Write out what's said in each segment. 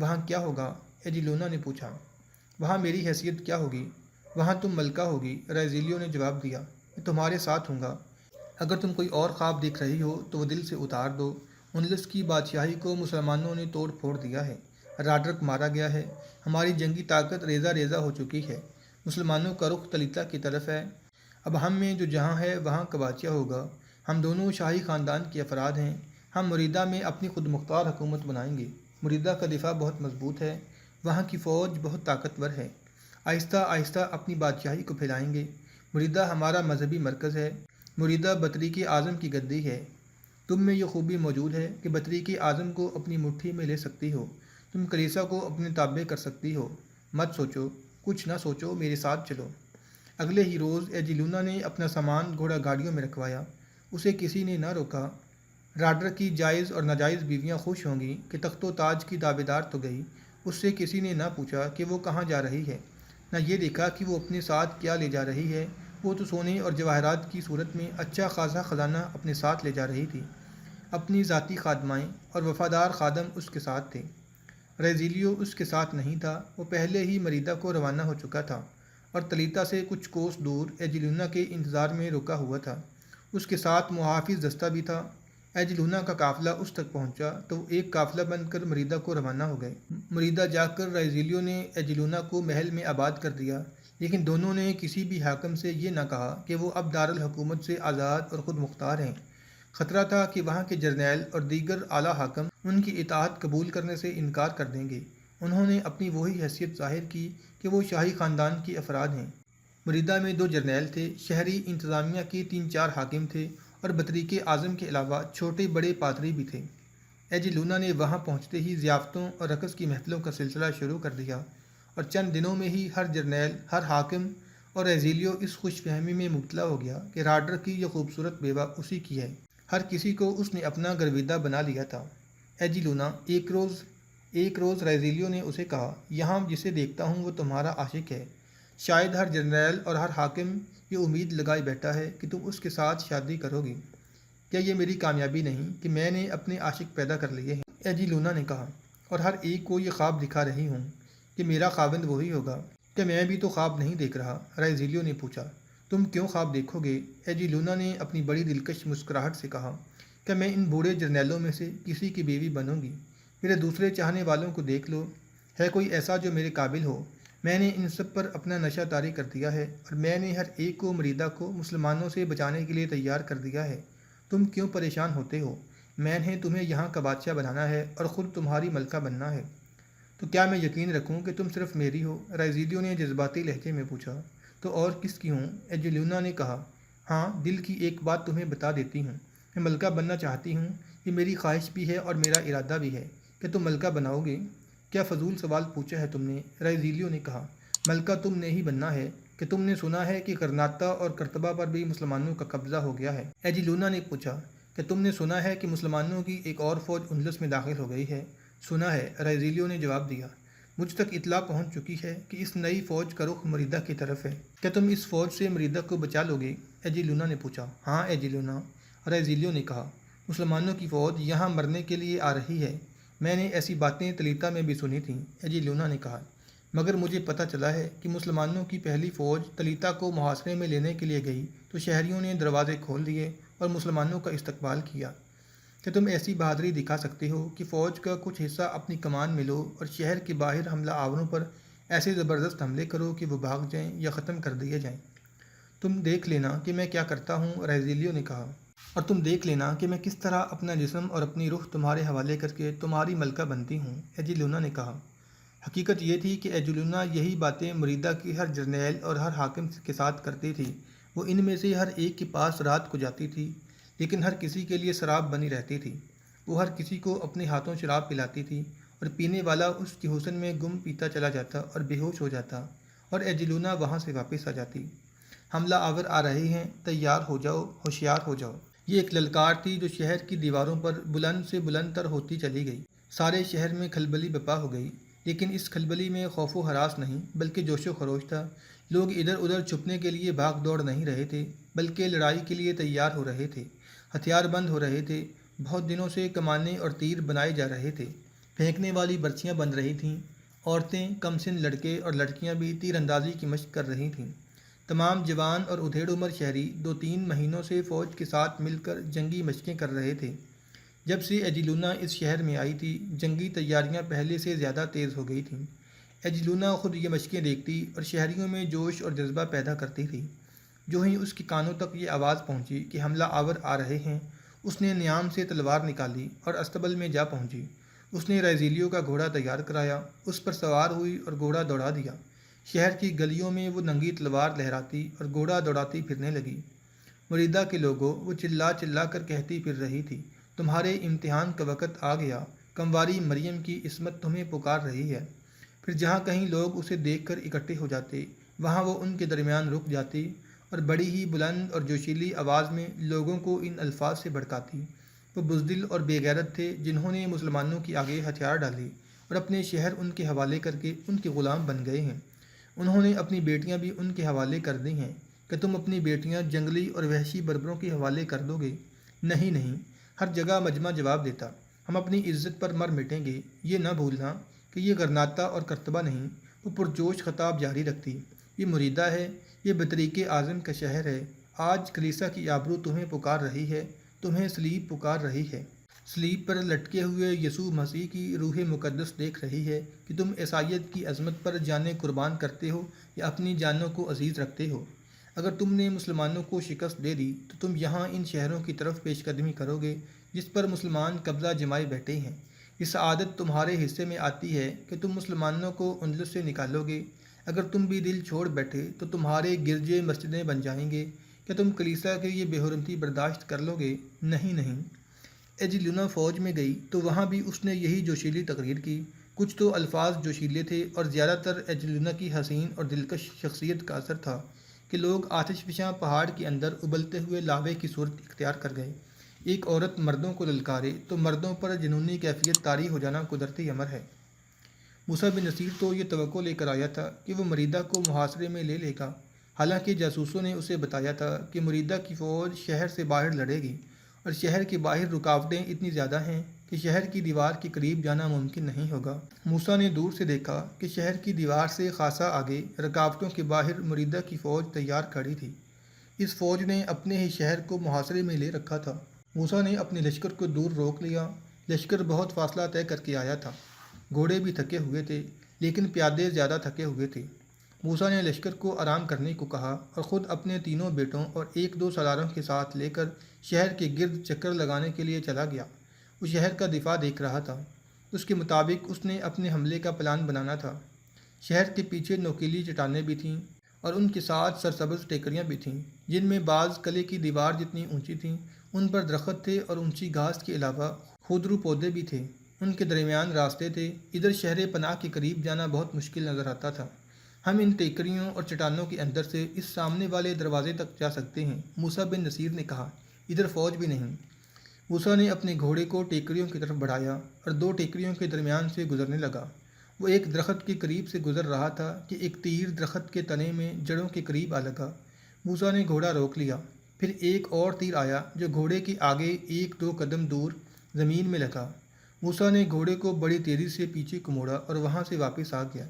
وہاں کیا ہوگا؟ ایجیلونا نے پوچھا۔ وہاں میری حیثیت کیا ہوگی؟ وہاں تم ملکہ ہوگی، رائزیلیو نے جواب دیا۔ میں تمہارے ساتھ ہوں گا۔ اگر تم کوئی اور خواب دیکھ رہی ہو تو وہ دل سے اتار دو۔ اندلس کی بادشاہی کو مسلمانوں نے توڑ پھوڑ دیا ہے، راڈرک مارا گیا ہے، ہماری جنگی طاقت ریزہ ریزہ ہو چکی ہے، مسلمانوں کا رخ تلیتا کی طرف ہے۔ اب ہم میں جو جہاں ہے وہاں کا بادشاہ ہوگا۔ ہم دونوں شاہی خاندان کے افراد ہیں۔ ہم مریدہ میں اپنی خود مختار حکومت بنائیں گے۔ مریدہ کا دفاع بہت مضبوط ہے، وہاں کی فوج بہت طاقتور ہے۔ آہستہ آہستہ اپنی بادشاہی کو پھیلائیں گے۔ مریدہ ہمارا مذہبی مرکز ہے۔ مریدہ بطریق اعظم کی گدی ہے۔ تم میں یہ خوبی موجود ہے کہ بطریق اعظم کو اپنی مٹھی میں لے سکتی ہو، تم کلیسا کو اپنے تابع کر سکتی ہو۔ مت سوچو، کچھ نہ سوچو، میرے ساتھ چلو۔ اگلے ہی روز ایجیلونا نے اپنا سامان گھوڑا گاڑیوں میں رکھوایا۔ اسے کسی نے نہ روکا۔ راڈرک کی جائز اور ناجائز بیویاں خوش ہوں گی کہ تخت و تاج کی دعویدار تو گئی۔ اس سے کسی نے نہ پوچھا کہ وہ کہاں جا رہی ہے، نہ یہ دیکھا کہ وہ اپنے ساتھ کیا لے جا رہی ہے۔ وہ تو سونے اور جواہرات کی صورت میں اچھا خاصا خزانہ اپنے ساتھ لے جا رہی تھی۔ اپنی ذاتی خادمائیں اور وفادار خادم اس کے ساتھ تھے۔ رائزیلیو اس کے ساتھ نہیں تھا، وہ پہلے ہی مریدہ کو روانہ ہو چکا تھا اور تلیتا سے کچھ کوس دور ایجیلونا کے انتظار میں رکا ہوا تھا۔ اس کے ساتھ محافظ دستہ بھی تھا۔ ایجیلونا کا قافلہ اس تک پہنچا تو وہ ایک قافلہ بن کر مریدہ کو روانہ ہو گئے۔ مریدہ جا کر رائزیلیو نے ایجیلونا کو محل میں آباد کر دیا، لیکن دونوں نے کسی بھی حاکم سے یہ نہ کہا کہ وہ اب دارالحکومت سے آزاد اور خود مختار ہیں۔ خطرہ تھا کہ وہاں کے جرنیل اور دیگر اعلیٰ حاکم ان کی اطاعت قبول کرنے سے انکار کر دیں گے۔ انہوں نے اپنی وہی حیثیت ظاہر کی کہ وہ شاہی خاندان کے افراد ہیں۔ مریدہ میں 2 جرنیل تھے، شہری انتظامیہ کے 3-4 حاکم تھے اور بطریق اعظم کے علاوہ چھوٹے بڑے پادری بھی تھے۔ ایجیلونا نے وہاں پہنچتے ہی ضیافتوں اور رقص کی محفلوں کا سلسلہ شروع کر دیا، اور چند دنوں میں ہی ہر جرنیل، ہر حاکم اور رائزیلیو اس خوش فہمی میں مبتلا ہو گیا کہ راڈرک کی یہ خوبصورت بیوہ اسی کی ہے۔ ہر کسی کو اس نے اپنا گرویدہ بنا لیا تھا۔ ایجیلونا ایک روز رائزیلیو نے اسے کہا، یہاں جسے دیکھتا ہوں وہ تمہارا عاشق ہے۔ شاید ہر جرنیل اور ہر حاکم یہ امید لگائے بیٹھا ہے کہ تم اس کے ساتھ شادی کرو گی۔ کیا یہ میری کامیابی نہیں کہ میں نے اپنے عاشق پیدا کر لیے ہیں؟ ایجیلونا نے کہا، اور ہر ایک کو یہ خواب دکھا رہی ہوں کہ میرا خاوند وہی ہوگا۔ کیا میں بھی تو خواب نہیں دیکھ رہا؟ رائزیلیو نے پوچھا۔ تم کیوں خواب دیکھو گے؟ ایجیلونا نے اپنی بڑی دلکش مسکراہٹ سے کہا۔ کیا میں ان بوڑھے جرنیلوں میں سے کسی کی بیوی بنوں گی؟ میرے دوسرے چاہنے والوں کو دیکھ لو، ہے کوئی ایسا جو میرے قابل ہو؟ میں نے ان سب پر اپنا نشہ طاری کر دیا ہے، اور میں نے ہر ایک کو مریدہ کو مسلمانوں سے بچانے کے لیے تیار کر دیا ہے۔ تم کیوں پریشان ہوتے ہو؟ میں نے تمہیں یہاں کا بادشاہ بنانا ہے اور خود تمہاری ملکہ بننا ہے۔ تو کیا میں یقین رکھوں کہ تم صرف میری ہو؟ رائزیلیو نے جذباتی لہجے میں پوچھا۔ تو اور کس کی ہوں؟ ایجیلونا نے کہا۔ ہاں، دل کی ایک بات تمہیں بتا دیتی ہوں، میں ملکہ بننا چاہتی ہوں۔ یہ میری خواہش بھی ہے اور میرا ارادہ بھی ہے۔ کیا تم ملکہ بناؤ گے؟ کیا فضول سوال پوچھا ہے تم نے؟ رائزیلیو نے کہا۔ ملکہ تم نے ہی بننا ہے۔ کہ تم نے سنا ہے کہ غرناطہ اور قرطبہ پر بھی مسلمانوں کا قبضہ ہو گیا ہے؟ ایجیلونا نے پوچھا۔ کہ تم نے سنا ہے کہ مسلمانوں کی ایک اور فوج اندلس میں داخل ہو گئی ہے؟ سنا ہے، رائزیلیو نے جواب دیا۔ مجھ تک اطلاع پہنچ چکی ہے کہ اس نئی فوج کا رخ مریدہ کی طرف ہے۔ کیا تم اس فوج سے مریدہ کو بچا لو گے؟ ایجیلونا نے پوچھا۔ ہاں ایجیلونا، رائزیلیو نے کہا۔ مسلمانوں کی فوج یہاں مرنے کے لیے آ رہی ہے۔ میں نے ایسی باتیں تلیتا میں بھی سنی تھیں، ایجیلونا نے کہا، مگر مجھے پتہ چلا ہے کہ مسلمانوں کی پہلی فوج تلیتا کو محاصرے میں لینے کے لیے گئی تو شہریوں نے دروازے کھول دیے اور مسلمانوں کا استقبال کیا۔ کہ تم ایسی بہادری دکھا سکتے ہو کہ فوج کا کچھ حصہ اپنی کمان میں لو اور شہر کے باہر حملہ آوروں پر ایسے زبردست حملے کرو کہ وہ بھاگ جائیں یا ختم کر دیے جائیں؟ تم دیکھ لینا کہ میں کیا کرتا ہوں، رائزیلیو نے کہا، اور تم دیکھ لینا کہ میں کس طرح اپنا جسم اور اپنی روح تمہارے حوالے کر کے تمہاری ملکہ بنتی ہوں، ایجیلونا نے کہا۔ حقیقت یہ تھی کہ ایجیلونا یہی باتیں مریدہ کی ہر جرنیل اور ہر حاکم کے ساتھ کرتی تھی۔ وہ ان میں سے ہر ایک کے پاس رات کو جاتی تھی، لیکن ہر کسی کے لیے شراب بنی رہتی تھی۔ وہ ہر کسی کو اپنے ہاتھوں شراب پلاتی تھی اور پینے والا اس کے حسن میں گم پیتا چلا جاتا اور بے ہوش ہو جاتا، اور ایجیلونا وہاں سے واپس آ جاتی۔ حملہ آور آ رہے ہیں، تیار ہو جاؤ، ہوشیار ہو جاؤ۔ یہ ایک للکار تھی جو شہر کی دیواروں پر بلند سے بلند تر ہوتی چلی گئی۔ سارے شہر میں کھلبلی برپا ہو گئی، لیکن اس کھلبلی میں خوف و ہراس نہیں بلکہ جوش و خروش تھا۔ لوگ ادھر ادھر چھپنے کے لیے بھاگ دوڑ نہیں رہے تھے بلکہ لڑائی کے لیے تیار ہو رہے تھے، ہتھیار بند ہو رہے تھے۔ بہت دنوں سے کمانیں اور تیر بنائے جا رہے تھے۔ پھینکنے والی برچیاں بن رہی تھیں۔ عورتیں، کم سن لڑکے اور لڑکیاں بھی تیر اندازی کی مشق کر رہی تھیں۔ تمام جوان اور ادھیڑ عمر شہری 2-3 مہینوں سے فوج کے ساتھ مل کر جنگی مشقیں کر رہے تھے۔ جب سے ایجلونا اس شہر میں آئی تھی، جنگی تیاریاں پہلے سے زیادہ تیز ہو گئی تھیں۔ ایجلونا خود یہ مشقیں دیکھتی اور شہریوں میں جوش اور جذبہ پیدا کرتی تھی۔ جو ہی اس کے کانوں تک یہ آواز پہنچی کہ حملہ آور آ رہے ہیں، اس نے نیام سے تلوار نکالی اور استبل میں جا پہنچی۔ اس نے رائزیلیو کا گھوڑا تیار کرایا، اس پر سوار ہوئی اور گھوڑا دوڑا دیا۔ شہر کی گلیوں میں وہ ننگی تلوار لہراتی اور گھوڑا دوڑاتی پھرنے لگی۔ مریدہ کے لوگوں، وہ چلا چلا کر کہتی پھر رہی تھی، تمہارے امتحان کا وقت آ گیا، کمواری مریم کی عصمت تمہیں پکار رہی ہے۔ پھر جہاں کہیں لوگ اسے دیکھ کر اکٹھے ہو جاتے، وہاں وہ ان کے درمیان رک جاتی اور بڑی ہی بلند اور جوشیلی آواز میں لوگوں کو ان الفاظ سے بھڑکاتی۔ وہ بزدل اور بے غیرت تھے جنہوں نے مسلمانوں کی آگے ہتھیار ڈالے اور اپنے شہر ان کے حوالے کر کے ان کے غلام بن گئے ہیں۔ انہوں نے اپنی بیٹیاں بھی ان کے حوالے کر دی ہیں کہ تم اپنی بیٹیاں جنگلی اور وحشی بربروں کے حوالے کر دو گے۔ نہیں نہیں، ہر جگہ مجمع جواب دیتا، ہم اپنی عزت پر مر مٹیں گے۔ یہ نہ بھولنا کہ یہ غرناطہ اور کرتبہ نہیں۔ وہ پرجوش خطاب جاری رکھتی، یہ مریدہ ہے، یہ بطریق اعظم کا شہر ہے۔ آج کلیسا کی آبرو تمہیں پکار رہی ہے، تمہیں صلیب پکار رہی ہے۔ صلیب پر لٹکے ہوئے یسوع مسیح کی روح مقدس دیکھ رہی ہے کہ تم عیسائیت کی عظمت پر جانیں قربان کرتے ہو یا اپنی جانوں کو عزیز رکھتے ہو۔ اگر تم نے مسلمانوں کو شکست دے دی تو تم یہاں ان شہروں کی طرف پیش قدمی کرو گے جس پر مسلمان قبضہ جمائے بیٹھے ہیں۔ یہ سعادت تمہارے حصے میں آتی ہے کہ تم مسلمانوں کو اندلس سے نکالو گے۔ اگر تم بھی دل چھوڑ بیٹھے تو تمہارے گرجے مسجدیں بن جائیں گے۔ کیا تم کلیسا کی یہ بے حرمتی برداشت کر لو گے؟ نہیں نہیں۔ ایجلونا فوج میں گئی تو وہاں بھی اس نے یہی جوشیلی تقریر کی۔ کچھ تو الفاظ جوشیلے تھے اور زیادہ تر ایجلونا کی حسین اور دلکش شخصیت کا اثر تھا کہ لوگ آتش فشاں پہاڑ کے اندر ابلتے ہوئے لاوے کی صورت اختیار کر گئے۔ ایک عورت مردوں کو للکارے تو مردوں پر جنونی کیفیت طاری ہو جانا قدرتی امر ہے۔ موسیٰ بن نصیر تو یہ توقع لے کر آیا تھا کہ وہ مریدہ کو محاصرے میں لے لے گا، حالانکہ جاسوسوں نے اسے بتایا تھا کہ مریدہ کی فوج شہر سے باہر لڑے گی اور شہر کے باہر رکاوٹیں اتنی زیادہ ہیں کہ شہر کی دیوار کے قریب جانا ممکن نہیں ہوگا۔ موسیٰ نے دور سے دیکھا کہ شہر کی دیوار سے خاصا آگے رکاوٹوں کے باہر مریدہ کی فوج تیار کھڑی تھی۔ اس فوج نے اپنے ہی شہر کو محاصرے میں لے رکھا تھا۔ موسیٰ نے اپنے لشکر کو دور روک لیا۔ لشکر بہت فاصلہ طے کر کے آیا تھا، گھوڑے بھی تھکے ہوئے تھے، لیکن پیادے زیادہ تھکے ہوئے تھے۔ موسیٰ نے لشکر کو آرام کرنے کو کہا اور خود اپنے 3 بیٹوں اور 1-2 سالاروں کے ساتھ لے کر شہر کے گرد چکر لگانے کے لیے چلا گیا۔ وہ شہر کا دفاع دیکھ رہا تھا۔ اس کے مطابق اس نے اپنے حملے کا پلان بنانا تھا۔ شہر کے پیچھے نوکیلی چٹانیں بھی تھیں اور ان کے ساتھ سرسبز ٹیکریاں بھی تھیں جن میں بعض قلعے کی دیوار جتنی اونچی تھیں۔ ان پر درخت تھے اور اونچی گھاس کے علاوہ خودرو پودے بھی تھے۔ ان کے درمیان راستے تھے۔ ادھر شہر پناہ کے قریب جانا بہت مشکل نظر آتا تھا۔ ہم ان ٹیکریوں اور چٹانوں کے اندر سے اس سامنے والے دروازے تک جا سکتے ہیں، موسیٰ بن نصیر نے کہا۔ ادھر فوج بھی نہیں۔ موسیٰ نے اپنے گھوڑے کو ٹیکریوں کی طرف بڑھایا اور 2 ٹیکریوں کے درمیان سے گزرنے لگا۔ وہ ایک درخت کے قریب سے گزر رہا تھا کہ ایک تیر درخت کے تنے میں جڑوں کے قریب آ لگا۔ موسیٰ نے گھوڑا روک لیا۔ پھر ایک اور تیر آیا جو گھوڑے کے آگے 1-2 قدم دور زمین میں لگا۔ موسیٰ نے گھوڑے کو بڑی تیزی سے پیچھے کو موڑا اور وہاں سے واپس آ گیا۔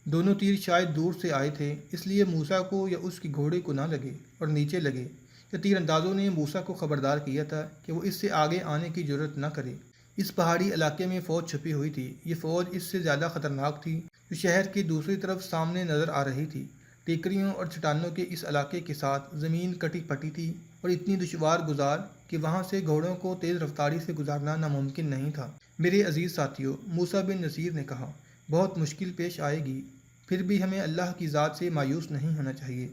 دونوں تیر شاید دور سے آئے تھے، اس لیے موسیٰ کو یا اس کے گھوڑے کو نہ لگے اور نیچے لگے۔ یا تیر اندازوں نے موسیٰ کو خبردار کیا تھا کہ وہ اس سے آگے آنے کی جرأت نہ کرے۔ اس پہاڑی علاقے میں فوج چھپی ہوئی تھی۔ یہ فوج اس سے زیادہ خطرناک تھی جو شہر کی دوسری طرف سامنے نظر آ رہی تھی۔ ٹیکریوں اور چٹانوں کے اس علاقے کے ساتھ زمین کٹی پٹی تھی اور اتنی دشوار گزار کہ وہاں سے گھوڑوں کو تیز رفتاری سے گزارنا ناممکن نہیں تھا۔ میرے عزیز ساتھیو، موسیٰ بن نصیر نے کہا، بہت مشکل پیش آئے گی، پھر بھی ہمیں اللہ کی ذات سے مایوس نہیں ہونا چاہیے۔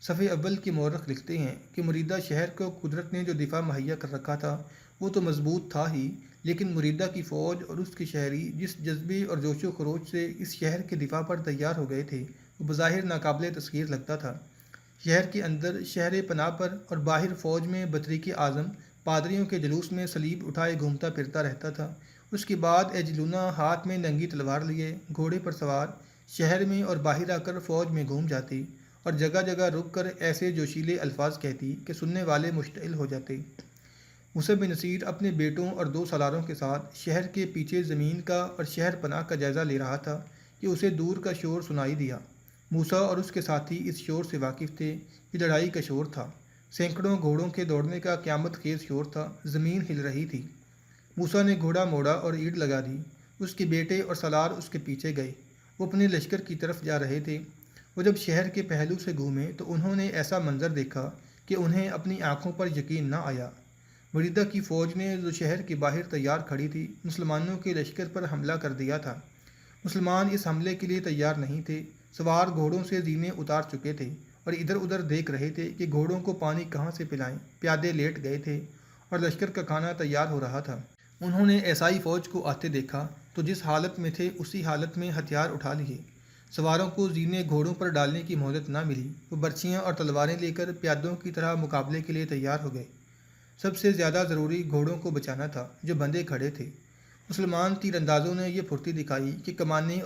صفحے اول کے مورخ لکھتے ہیں کہ مریدہ شہر کو قدرت نے جو دفاع مہیا کر رکھا تھا وہ تو مضبوط تھا ہی، لیکن مریدہ کی فوج اور اس کے شہری جس جذبے اور جوش و خروش سے اس شہر کے دفاع پر تیار ہو گئے تھے وہ بظاہر ناقابل تسخیر لگتا تھا۔ شہر کے اندر شہر پناہ پر اور باہر فوج میں بطریق اعظم پادریوں کے جلوس میں صلیب اٹھائے گھومتا پھرتا رہتا تھا۔ اس کے بعد ایجلونا ہاتھ میں ننگی تلوار لیے گھوڑے پر سوار شہر میں اور باہر آ کر فوج میں گھوم جاتی اور جگہ جگہ رک کر ایسے جوشیلے الفاظ کہتی کہ سننے والے مشتعل ہو جاتے۔ موسیٰ بن نصیر اپنے بیٹوں اور 2 سالاروں کے ساتھ شہر کے پیچھے زمین کا اور شہر پناہ کا جائزہ لے رہا تھا کہ اسے دور کا شور سنائی دیا۔ موسیٰ اور اس کے ساتھی اس شور سے واقف تھے۔ یہ لڑائی کا شور تھا، سینکڑوں گھوڑوں کے دوڑنے کا قیامت خیز شور تھا۔ زمین ہل رہی تھی۔ موسیٰ نے گھوڑا موڑا اور اینٹ لگا دی۔ اس کے بیٹے اور سالار اس کے پیچھے گئے۔ وہ اپنے لشکر کی طرف جا رہے تھے۔ وہ جب شہر کے پہلو سے گھومے تو انہوں نے ایسا منظر دیکھا کہ انہیں اپنی آنکھوں پر یقین نہ آیا۔ مریدہ کی فوج نے جو شہر کے باہر تیار کھڑی تھی، مسلمانوں کے لشکر پر حملہ کر دیا تھا۔ مسلمان اس حملے کے لیے تیار نہیں تھے۔ سوار گھوڑوں سے زینے اتار چکے تھے اور ادھر ادھر دیکھ رہے تھے کہ گھوڑوں کو پانی کہاں سے پلائیں۔ پیادے لیٹ گئے تھے اور لشکر کا کھانا تیار ہو رہا تھا۔ انہوں نے عیسائی فوج کو آتے دیکھا تو جس حالت میں تھے اسی حالت میں ہتھیار اٹھا لیے۔ سواروں کو زینے گھوڑوں پر ڈالنے کی مہلت نہ ملی۔ وہ برچیاں اور تلواریں لے کر پیادوں کی طرح مقابلے کے لیے تیار ہو گئے۔ سب سے زیادہ ضروری گھوڑوں کو بچانا تھا جو بندھے کھڑے تھے۔ مسلمان تیر اندازوں نے یہ پھرتی دکھائی کہ کمانیں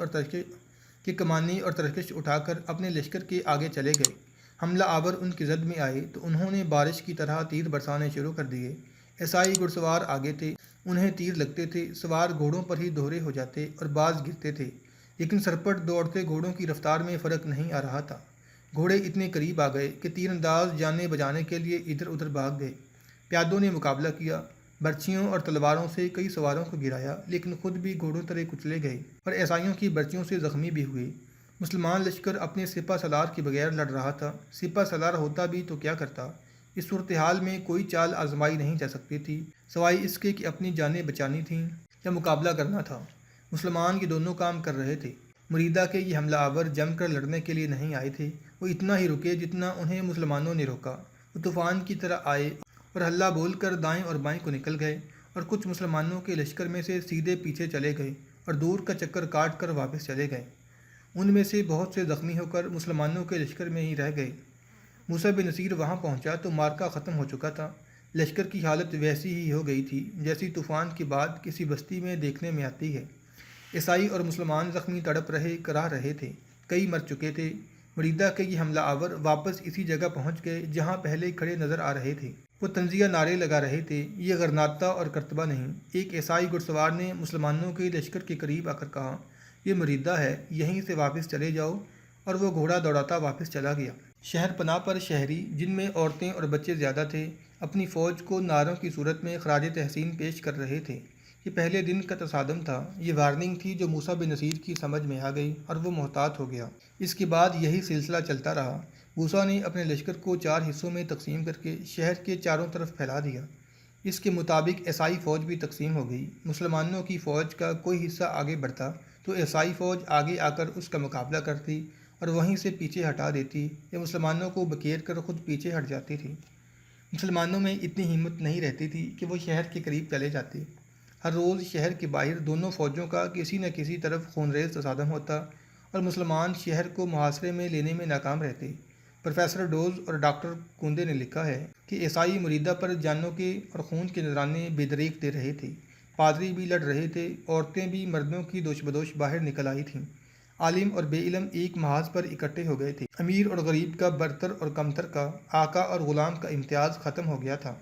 اور ترکش اٹھا کر اپنے لشکر کے آگے چلے گئے۔ حملہ آور ان کی زد میں آئے تو انہوں نے بارش کی طرح تیر برسانے شروع کر دیے۔ عیسائی گھڑ سوار آگے تھے، انہیں تیر لگتے تھے۔ سوار گھوڑوں پر ہی دوہرے ہو جاتے اور بعض گرتے تھے، لیکن سرپٹ دوڑتے گھوڑوں کی رفتار میں فرق نہیں آ رہا تھا۔ گھوڑے اتنے قریب آ گئے کہ تیر انداز جانے بجانے کے لیے ادھر ادھر بھاگ گئے۔ پیادوں نے مقابلہ کیا، برچیوں اور تلواروں سے کئی سواروں کو گرایا، لیکن خود بھی گھوڑوں تلے کچلے گئے اور عیسائیوں کی برچیوں سے زخمی بھی ہوئے۔ مسلمان لشکر اپنے سپہ سالار کے بغیر لڑ رہا تھا۔ سپہ سالار ہوتا بھی تو کیا کرتا؟ اس صورتحال میں کوئی چال آزمائی نہیں جا سکتی تھی سوائے اس کے کہ اپنی جانیں بچانی تھیں یا مقابلہ کرنا تھا۔ مسلمان یہ دونوں کام کر رہے تھے۔ مریدہ کے یہ حملہ آور جم کر لڑنے کے لیے نہیں آئے تھے۔ وہ اتنا ہی رکے جتنا انہیں مسلمانوں نے روکا۔ وہ طوفان کی طرح آئے اور ہلہ بول کر دائیں اور بائیں کو نکل گئے، اور کچھ مسلمانوں کے لشکر میں سے سیدھے پیچھے چلے گئے اور دور کا چکر کاٹ کر واپس چلے گئے۔ ان میں سے بہت سے زخمی ہو کر مسلمانوں کے لشکر میں ہی رہ گئے۔ موسیٰ بن نصیر وہاں پہنچا تو مارکا ختم ہو چکا تھا۔ لشکر کی حالت ویسی ہی ہو گئی تھی جیسی طوفان کے بعد کسی بستی میں دیکھنے میں آتی ہے۔ عیسائی اور مسلمان زخمی تڑپ رہے کراہ رہے تھے، کئی مر چکے تھے۔ مریدہ کے یہ حملہ آور واپس اسی جگہ پہنچ گئے جہاں پہلے کھڑے نظر آ رہے تھے۔ وہ تنزیہ نعرے لگا رہے تھے، یہ غرناطہ اور کرتبہ نہیں۔ ایک عیسائی گھڑ سوار نے مسلمانوں کے لشکر کے قریب آ کر کہا، یہ مریدہ ہے، یہیں سے واپس چلے جاؤ، اور وہ گھوڑا دوڑاتا واپس چلا گیا۔ شہر پناہ پر شہری، جن میں عورتیں اور بچے زیادہ تھے، اپنی فوج کو نعروں کی صورت میں خراج تحسین پیش کر رہے تھے۔ یہ پہلے دن کا تصادم تھا، یہ وارننگ تھی جو موسیٰ بن نصیر کی سمجھ میں آ گئی اور وہ محتاط ہو گیا۔ اس کے بعد یہی سلسلہ چلتا رہا۔ موسیٰ نے اپنے لشکر کو 4 حصوں میں تقسیم کر کے شہر کے چاروں طرف پھیلا دیا۔ اس کے مطابق عیسائی فوج بھی تقسیم ہو گئی۔ مسلمانوں کی فوج کا کوئی حصہ آگے بڑھتا تو عیسائی فوج آگے آ کر اس کا مقابلہ کرتی اور وہیں سے پیچھے ہٹا دیتی یا مسلمانوں کو بکیر کر خود پیچھے ہٹ جاتی تھی۔ مسلمانوں میں اتنی ہمت نہیں رہتی تھی کہ وہ شہر کے قریب چلے جاتے۔ ہر روز شہر کے باہر دونوں فوجوں کا کسی نہ کسی طرف خونریز تصادم ہوتا اور مسلمان شہر کو محاصرے میں لینے میں ناکام رہتے۔ پروفیسر ڈوز اور ڈاکٹر کوندے نے لکھا ہے کہ عیسائی مریدہ پر جانوں کے اور خون کے نذرانے بے دریغ دے رہے تھے۔ پادری بھی لڑ رہے تھے، عورتیں بھی مردوں کی دوش بدوش باہر نکل آئی تھیں۔ عالم اور بے علم ایک محاذ پر اکٹھے ہو گئے تھے۔ امیر اور غریب کا، برتر اور کمتر کا، آقا اور غلام کا امتیاز ختم ہو گیا تھا۔